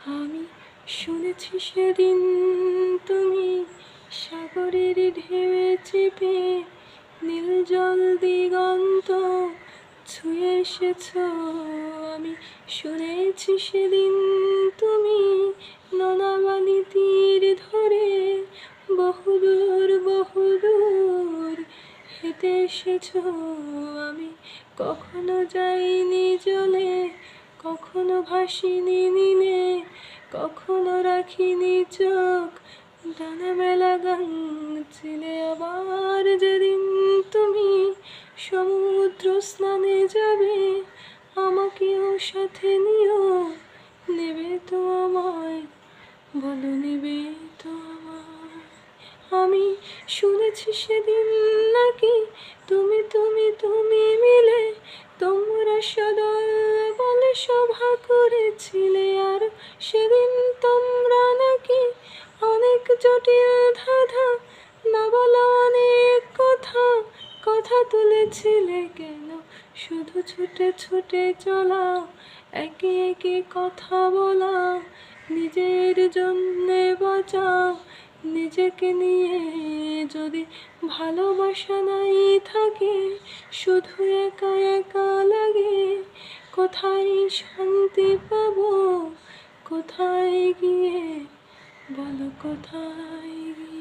আমি শুনেছি সেদিন তুমি সাগরের ঢেউয়ে চেপে নীল জল দিগন্ত ছুঁয়ে এসেছ। আমি শুনেছি সেদিন তুমি ননাবানি তীর ধরে বহুদূর বহুদূর হেঁটে এসেছ। আমি কখনো যাইনি জলে, কখনো ভাসিনি নীলে, কখনো রাখিনি চোখ ডানা মেলা গান ছিলে। আবার যেদিন তুমি সমুদ্র স্নানে যাবে, আমাকেও সাথে নিও। নেবে তো আমায়, বলো নেবে তো আমায়। আমি শুনেছি সেদিন নাকি তুমি তুমি তুমি মিলে তোমরা সদল বলে সভা করেছিলে। আর সেদিন তোমরা নাকি অনেক জটিল ধাঁধা না বলা অনেক কথা কথা তুলেছিলে। কেন শুধু ছুটে ছুটে চলা, একে একে কথা বলা, নিজের জন্যে বাঁচা, নিজেকে নিয়ে যদি ভালোবাসা নাই থাকে, শুধু একা একা লাগে। কোথায় শান্তি পাবো, কোথায় গিয়ে, বলো কোথায় গিয়ে।